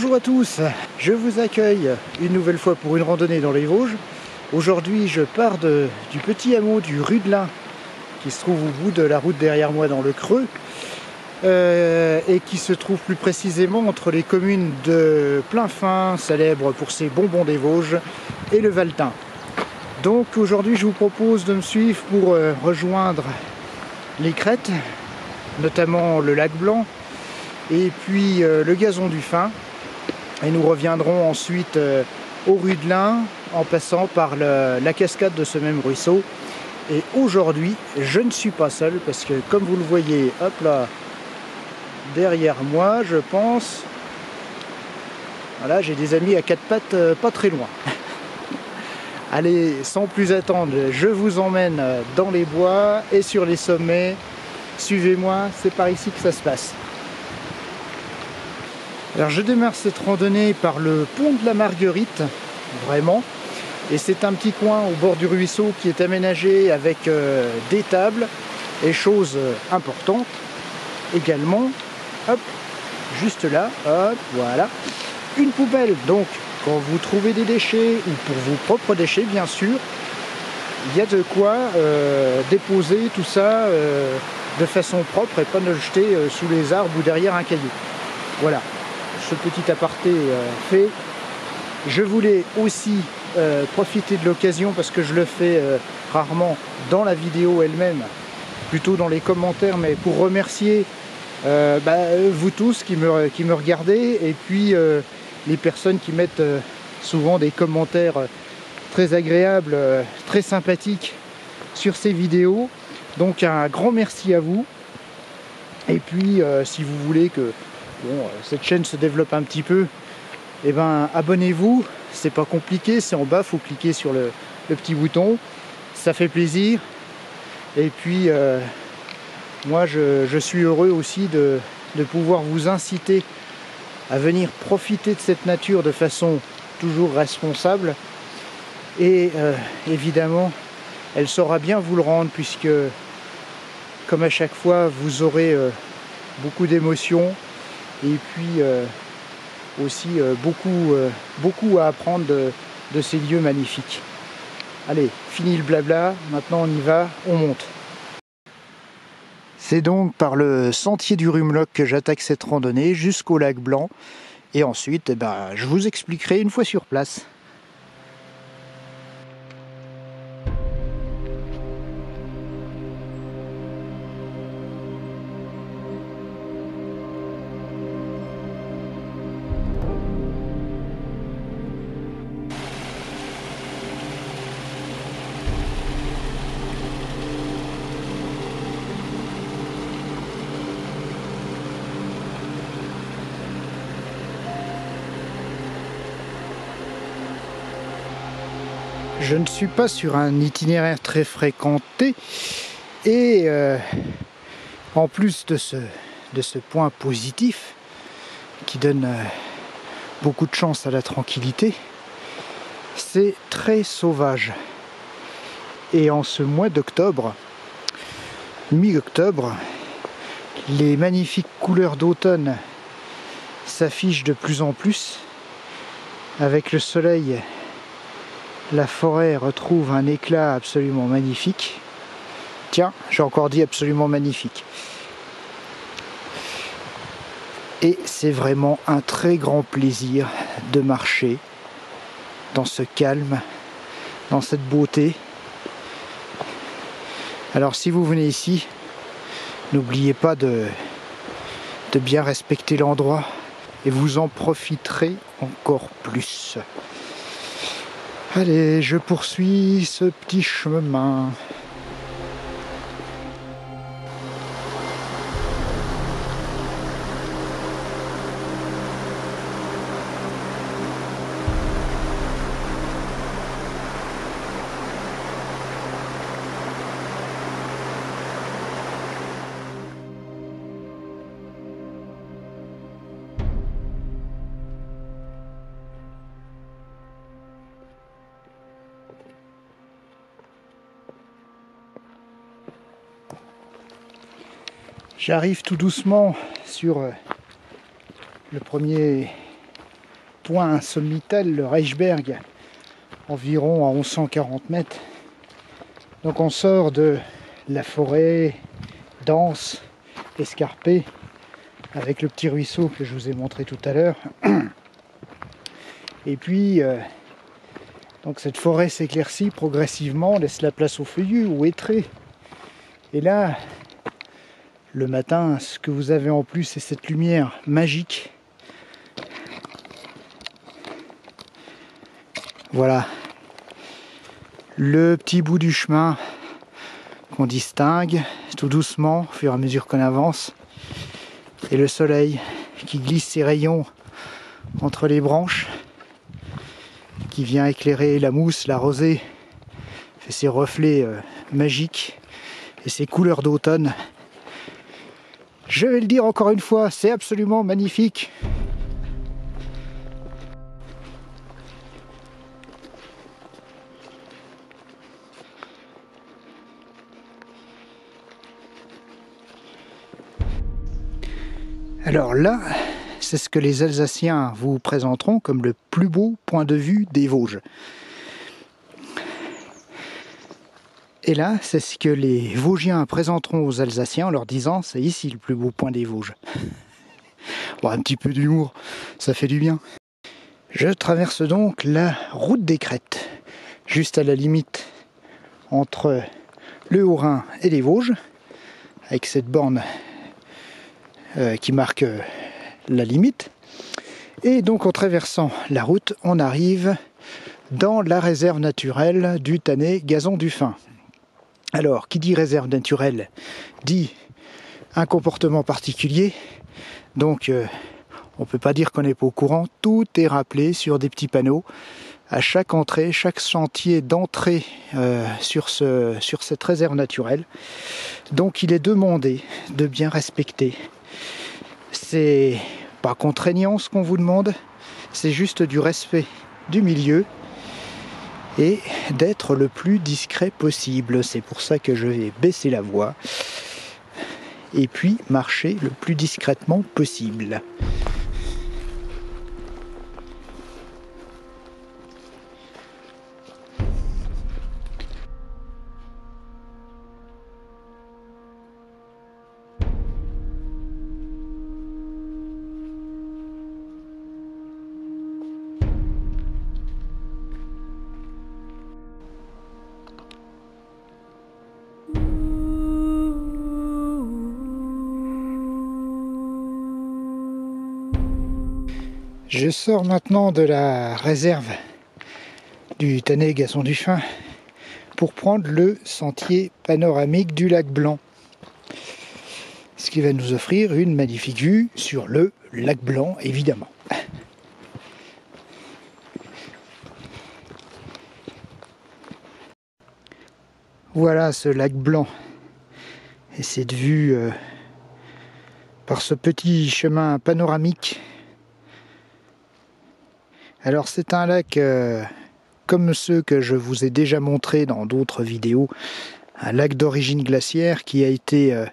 Bonjour à tous, je vous accueille une nouvelle fois pour une randonnée dans les Vosges. Aujourd'hui je pars du petit hameau du Rudelin qui se trouve au bout de la route derrière moi dans le Creux et qui se trouve plus précisément entre les communes de Plainfin, célèbre pour ses bonbons des Vosges, et le Valtin. Donc aujourd'hui je vous propose de me suivre pour rejoindre les crêtes, notamment le lac Blanc et puis le gazon du Fin. Et nous reviendrons ensuite au Rudelin en passant par la cascade de ce même ruisseau. Et aujourd'hui, je ne suis pas seul parce que comme vous le voyez, hop là, derrière moi, je pense, voilà, j'ai des amis à quatre pattes pas très loin. Allez, sans plus attendre, je vous emmène dans les bois et sur les sommets. Suivez-moi, c'est par ici que ça se passe. Alors je démarre cette randonnée par le pont de la Marguerite, vraiment, et c'est un petit coin au bord du ruisseau qui est aménagé avec des tables et chose importante également, hop, juste là, hop, voilà, une poubelle. Donc quand vous trouvez des déchets, ou pour vos propres déchets bien sûr, il y a de quoi déposer tout ça de façon propre et pas de le jeter sous les arbres ou derrière un caillou. Voilà. Ce petit aparté fait. Je voulais aussi profiter de l'occasion, parce que je le fais rarement dans la vidéo elle-même, plutôt dans les commentaires, mais pour remercier vous tous qui me regardez, et puis les personnes qui mettent souvent des commentaires très agréables, très sympathiques sur ces vidéos. Donc un grand merci à vous. Et puis si vous voulez que cette chaîne se développe un petit peu, et abonnez-vous, c'est pas compliqué, c'est en bas, faut cliquer sur le petit bouton, ça fait plaisir. Et puis moi je suis heureux aussi de pouvoir vous inciter à venir profiter de cette nature de façon toujours responsable, et évidemment elle saura bien vous le rendre, puisque comme à chaque fois vous aurez beaucoup d'émotions. Et puis aussi beaucoup à apprendre de ces lieux magnifiques. Allez, fini le blabla, maintenant on y va, on monte. C'est donc par le sentier du Rumlock que j'attaque cette randonnée jusqu'au lac Blanc. Et ensuite, je vous expliquerai une fois sur place. Je ne suis pas sur un itinéraire très fréquenté, et en plus de ce point positif qui donne beaucoup de chance à la tranquillité, c'est très sauvage. Et en ce mois d'octobre, mi-octobre, les magnifiques couleurs d'automne s'affichent de plus en plus. Avec le soleil, la forêt retrouve un éclat absolument magnifique. Tiens, j'ai encore dit absolument magnifique. Et c'est vraiment un très grand plaisir de marcher dans ce calme, dans cette beauté. Alors si vous venez ici, n'oubliez pas de bien respecter l'endroit, et vous en profiterez encore plus. Allez, je poursuis ce petit chemin. J'arrive tout doucement sur le premier point sommital, le Reichsberg, environ à 1140 mètres. Donc on sort de la forêt dense, escarpée, avec le petit ruisseau que je vous ai montré tout à l'heure. Et puis, donc cette forêt s'éclaircit progressivement, laisse la place aux feuillus, aux hêtraies. Et là, le matin, ce que vous avez en plus, c'est cette lumière magique. Voilà, le petit bout du chemin qu'on distingue tout doucement au fur et à mesure qu'on avance. Et le soleil qui glisse ses rayons entre les branches, qui vient éclairer la mousse, la rosée, fait ses reflets magiques et ses couleurs d'automne. Je vais le dire encore une fois, c'est absolument magnifique. Alors là, c'est ce que les Alsaciens vous présenteront comme le plus beau point de vue des Vosges. Et là, c'est ce que les Vosgiens présenteront aux Alsaciens en leur disant « c'est ici le plus beau point des Vosges ». Bon, un petit peu d'humour, ça fait du bien. Je traverse donc la route des Crêtes, juste à la limite entre le Haut-Rhin et les Vosges, avec cette borne qui marque la limite. Et donc en traversant la route, on arrive dans la réserve naturelle du Tannay Gazon du Fin. Alors, qui dit réserve naturelle dit un comportement particulier. Donc, on ne peut pas dire qu'on n'est pas au courant. Tout est rappelé sur des petits panneaux à chaque entrée, chaque sentier d'entrée sur cette réserve naturelle. Donc, il est demandé de bien respecter. C'est pas contraignant ce qu'on vous demande, c'est juste du respect du milieu et d'être le plus discret possible. C'est pour ça que je vais baisser la voix et puis marcher le plus discrètement possible. Je sors maintenant de la réserve du Tannay Gazon du Fin pour prendre le sentier panoramique du lac Blanc. Ce qui va nous offrir une magnifique vue sur le lac Blanc, évidemment. Voilà ce lac Blanc et cette vue par ce petit chemin panoramique. Alors c'est un lac comme ceux que je vous ai déjà montrés dans d'autres vidéos, un lac d'origine glaciaire qui a été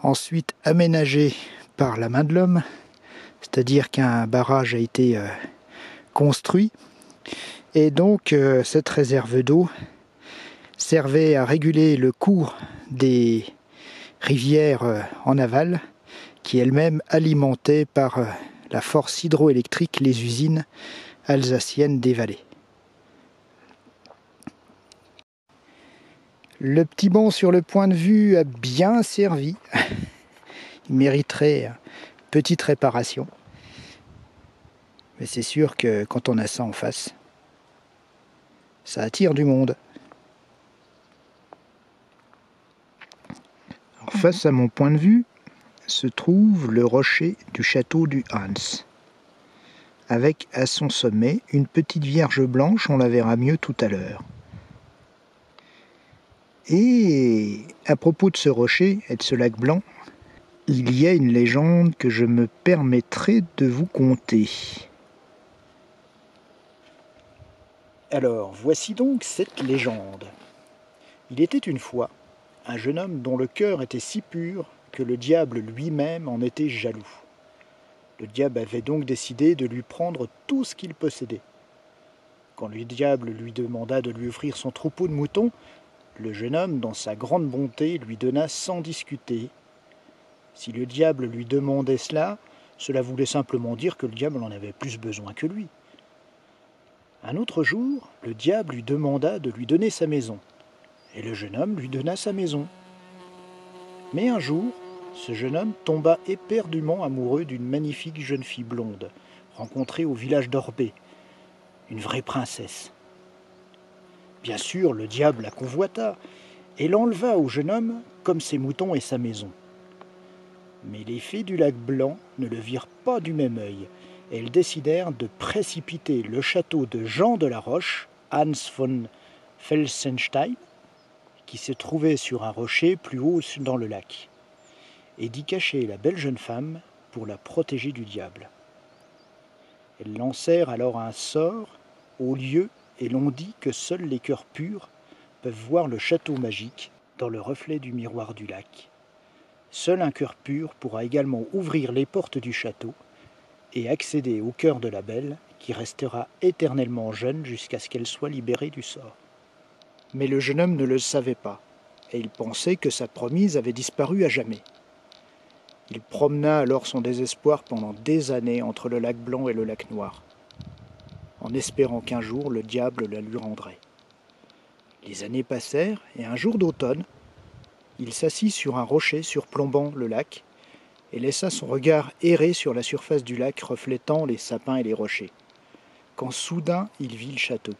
ensuite aménagé par la main de l'homme, c'est-à-dire qu'un barrage a été construit et donc cette réserve d'eau servait à réguler le cours des rivières en aval qui elles-mêmes alimentaient par la force hydroélectrique les usines alsaciennes des vallées. Le petit banc sur le point de vue a bien servi. Il mériterait une petite réparation. Mais c'est sûr que quand on a ça en face, ça attire du monde. Alors, face à mon point de vue se trouve le rocher du château du Hans, avec à son sommet une petite vierge blanche, on la verra mieux tout à l'heure. Et à propos de ce rocher et de ce lac blanc, il y a une légende que je me permettrai de vous conter. Alors, voici donc cette légende. Il était une fois un jeune homme dont le cœur était si pur que le diable lui-même en était jaloux. Le diable avait donc décidé de lui prendre tout ce qu'il possédait. Quand le diable lui demanda de lui offrir son troupeau de moutons, le jeune homme, dans sa grande bonté, lui donna sans discuter. Si le diable lui demandait cela, cela voulait simplement dire que le diable en avait plus besoin que lui. Un autre jour, le diable lui demanda de lui donner sa maison, et le jeune homme lui donna sa maison. Mais un jour, ce jeune homme tomba éperdument amoureux d'une magnifique jeune fille blonde, rencontrée au village d'Orbé, une vraie princesse. Bien sûr, le diable la convoita et l'enleva au jeune homme comme ses moutons et sa maison. Mais les fées du lac Blanc ne le virent pas du même œil, et elles décidèrent de précipiter le château de Jean de la Roche, Hans von Felsenstein, qui se trouvait sur un rocher plus haut dans le lac, et d'y cacher la belle jeune femme pour la protéger du diable. Elles lancèrent alors un sort au lieu et l'on dit que seuls les cœurs purs peuvent voir le château magique dans le reflet du miroir du lac. Seul un cœur pur pourra également ouvrir les portes du château et accéder au cœur de la belle qui restera éternellement jeune jusqu'à ce qu'elle soit libérée du sort. Mais le jeune homme ne le savait pas, et il pensait que sa promise avait disparu à jamais. Il promena alors son désespoir pendant des années entre le lac Blanc et le lac Noir, en espérant qu'un jour le diable la lui rendrait. Les années passèrent, et un jour d'automne, il s'assit sur un rocher surplombant le lac, et laissa son regard errer sur la surface du lac reflétant les sapins et les rochers, quand soudain il vit le château.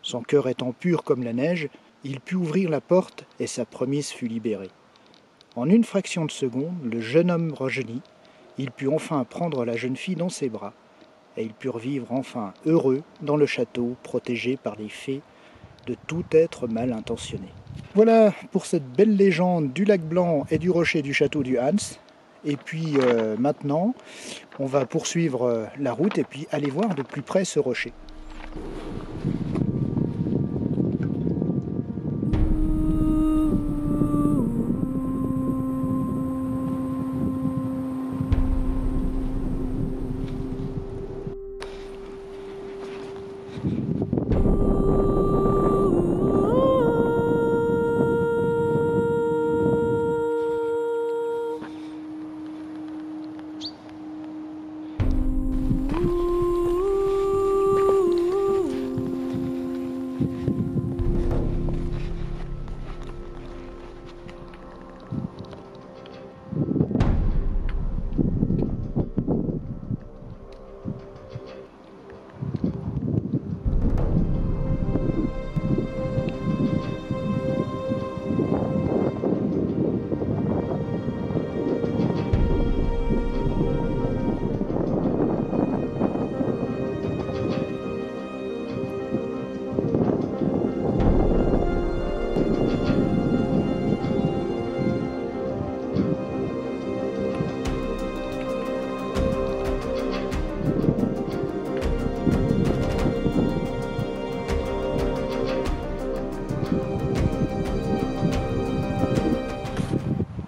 Son cœur étant pur comme la neige, il put ouvrir la porte et sa promise fut libérée. En une fraction de seconde, le jeune homme rajeunit, il put enfin prendre la jeune fille dans ses bras, et ils purent vivre enfin heureux dans le château, protégés par les fées de tout être mal intentionné. Voilà pour cette belle légende du lac Blanc et du rocher du château du Hans. Et puis maintenant, on va poursuivre la route et puis aller voir de plus près ce rocher.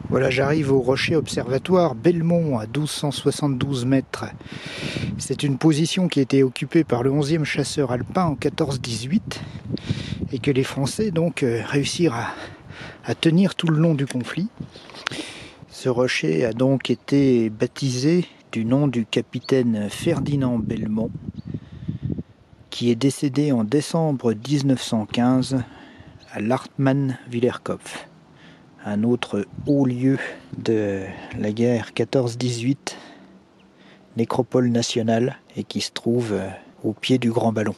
Voilà, j'arrive au rocher observatoire Belmont à 1272 mètres. C'est une position qui a été occupée par le 11e chasseur alpin en 14-18 et que les Français donc réussirent à tenir tout le long du conflit. Ce rocher a donc été baptisé du nom du capitaine Ferdinand Belmont qui est décédé en décembre 1915 à Lartmann-Willerkopf. Un autre haut lieu de la guerre 14-18, nécropole nationale, et qui se trouve au pied du Grand Ballon.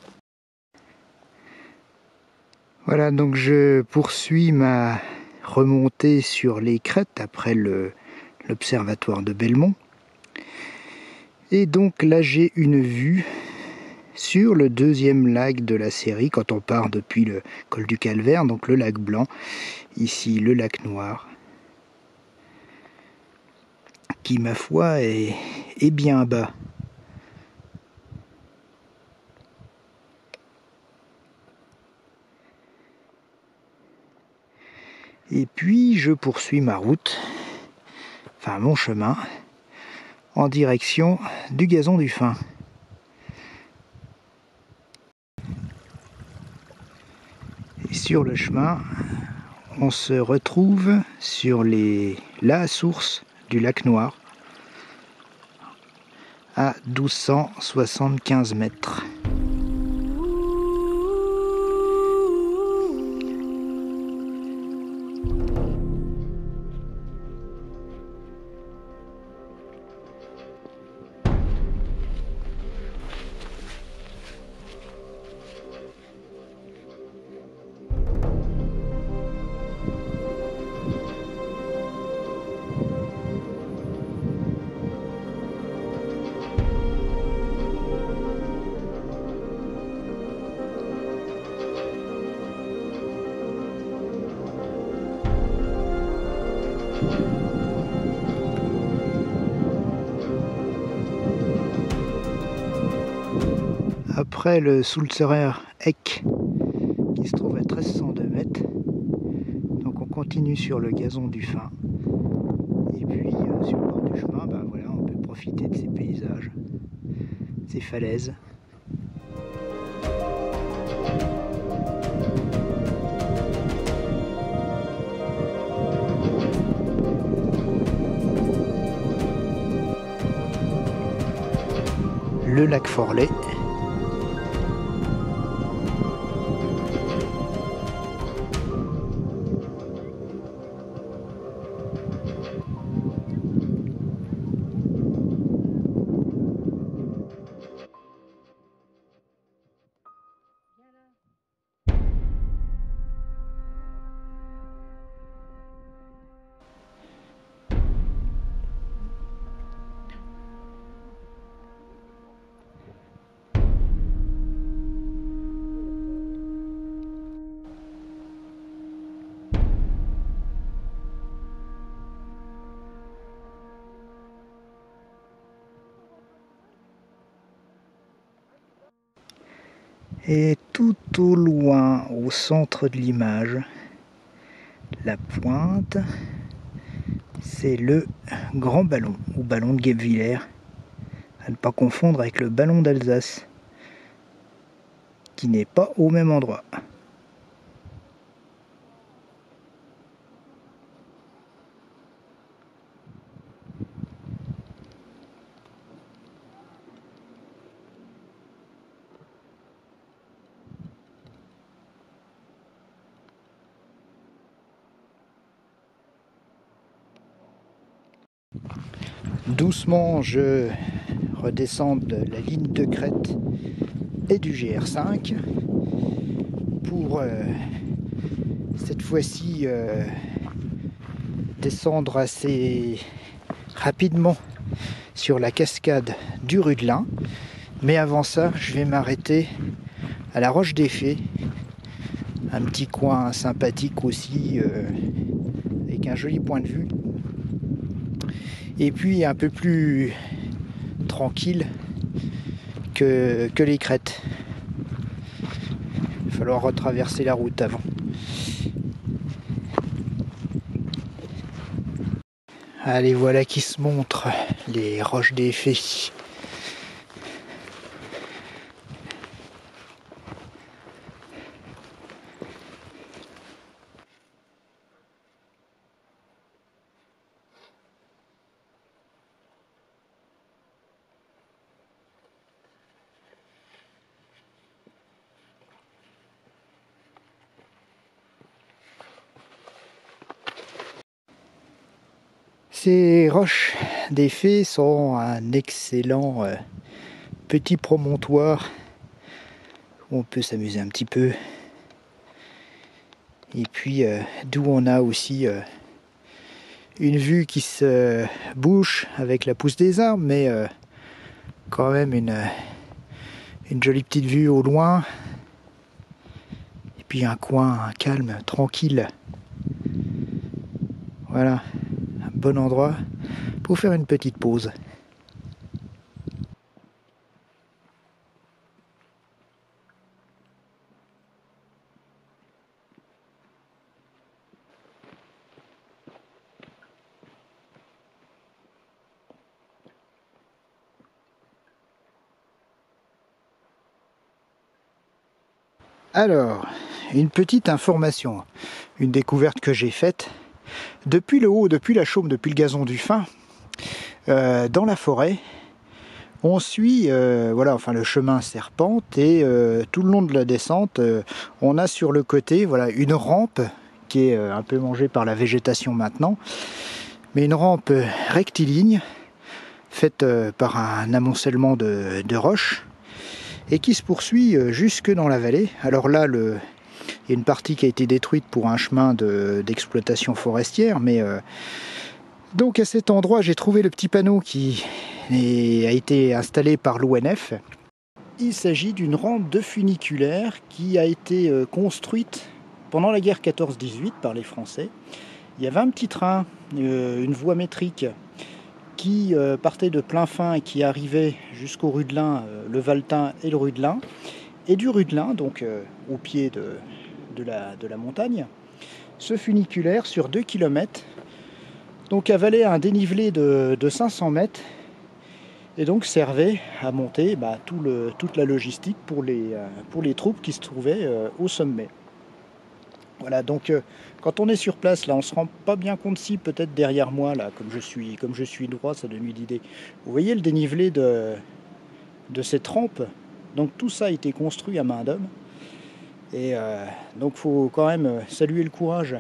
Voilà, donc je poursuis ma remontée sur les crêtes après l'observatoire de Belmont. Et donc là j'ai une vue sur le deuxième lac de la série, quand on part depuis le col du Calvaire, donc le lac Blanc, ici le lac Noir, qui ma foi est bien bas. Et puis je poursuis ma route, enfin mon chemin, en direction du Gazon du Fin. Et sur le chemin, on se retrouve sur la source du lac Noir à 1275 mètres. Après le Sulzerer Eck qui se trouve à 1302 mètres, donc on continue sur le Gazon du Fin et puis sur le bord du chemin, voilà, on peut profiter de ces paysages, ces falaises. Le lac Forlet. Et tout au loin, au centre de l'image, la pointe, c'est le Grand Ballon, ou ballon de Guebwiller, à ne pas confondre avec le ballon d'Alsace, qui n'est pas au même endroit. Doucement, je redescends de la ligne de crête et du GR5 pour cette fois-ci descendre assez rapidement sur la cascade du Rudelin. Mais avant ça, je vais m'arrêter à la Roche des Fées, un petit coin sympathique aussi, avec un joli point de vue. Et puis un peu plus tranquille que les crêtes. Il va falloir retraverser la route avant. Allez, voilà qui se montrent les Roches des Fées. Ces Roches des Fées sont un excellent petit promontoire où on peut s'amuser un petit peu. Et puis d'où on a aussi une vue qui se bouche avec la pousse des arbres, mais quand même une jolie petite vue au loin. Et puis un coin calme, tranquille. Voilà, un bon endroit pour faire une petite pause. Alors, une petite information, une découverte que j'ai faite. Depuis le haut, depuis la chaume, depuis le gazon du fin, dans la forêt, on suit voilà, enfin, le chemin serpente et tout le long de la descente, on a sur le côté voilà, une rampe qui est un peu mangée par la végétation maintenant, mais une rampe rectiligne faite par un amoncellement de roches et qui se poursuit jusque dans la vallée. Alors là, il y a une partie qui a été détruite pour un chemin d'exploitation forestière, mais donc à cet endroit, j'ai trouvé le petit panneau qui a été installé par l'ONF. Il s'agit d'une rampe de funiculaire qui a été construite pendant la guerre 14-18 par les Français. Il y avait un petit train, une voie métrique qui partait de Plainfin et qui arrivait jusqu'au Rudelin, le Valtin et le Rudelin. Et du Rudelin, donc au pied de la montagne, ce funiculaire sur 2 km donc avalait un dénivelé de 500 mètres et donc servait à monter toute la logistique pour les troupes qui se trouvaient au sommet. Voilà, donc quand on est sur place, là, on ne se rend pas bien compte si peut-être derrière moi, là, comme je suis droit, ça donne une idée. Vous voyez le dénivelé de cette rampe. Donc tout ça a été construit à main d'homme. Et donc il faut quand même saluer le courage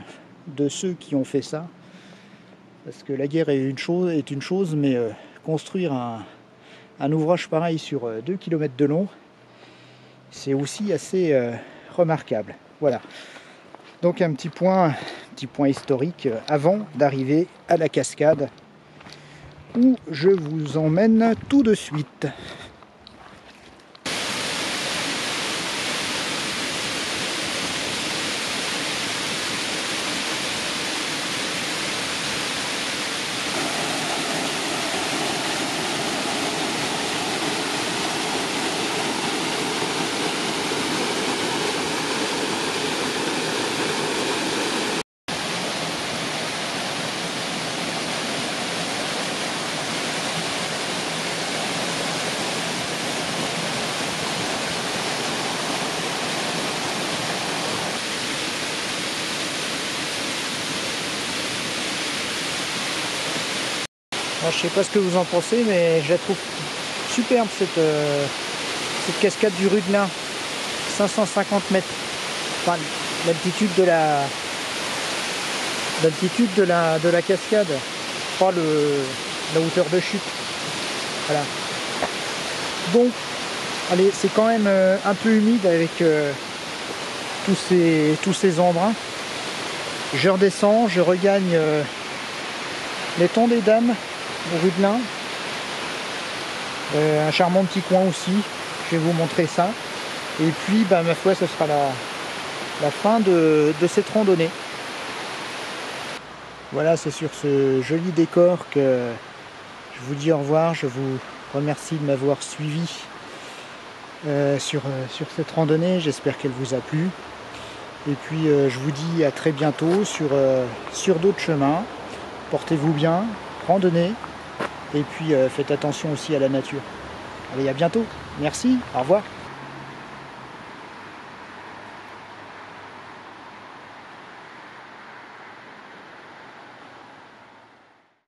de ceux qui ont fait ça. Parce que la guerre est une chose, mais construire un ouvrage pareil sur 2 km de long, c'est aussi assez remarquable. Voilà. Donc un petit point historique avant d'arriver à la cascade où je vous emmène tout de suite. Alors, je sais pas ce que vous en pensez, mais je la trouve superbe cette cascade du Rudelin. 550 mètres. Enfin, l'altitude de la cascade, pas la hauteur de chute. Voilà. Bon, allez, c'est quand même un peu humide avec tous ces embruns. Je redescends, je regagne les Tons des Dames au Rudelin. Un charmant petit coin aussi, je vais vous montrer ça. Et puis, ma foi, ce sera la fin de cette randonnée. Voilà, c'est sur ce joli décor que je vous dis au revoir. Je vous remercie de m'avoir suivi sur cette randonnée. J'espère qu'elle vous a plu. Et puis, je vous dis à très bientôt sur d'autres chemins. Portez-vous bien, randonnez. Et puis, faites attention aussi à la nature. Allez, à bientôt. Merci, au revoir.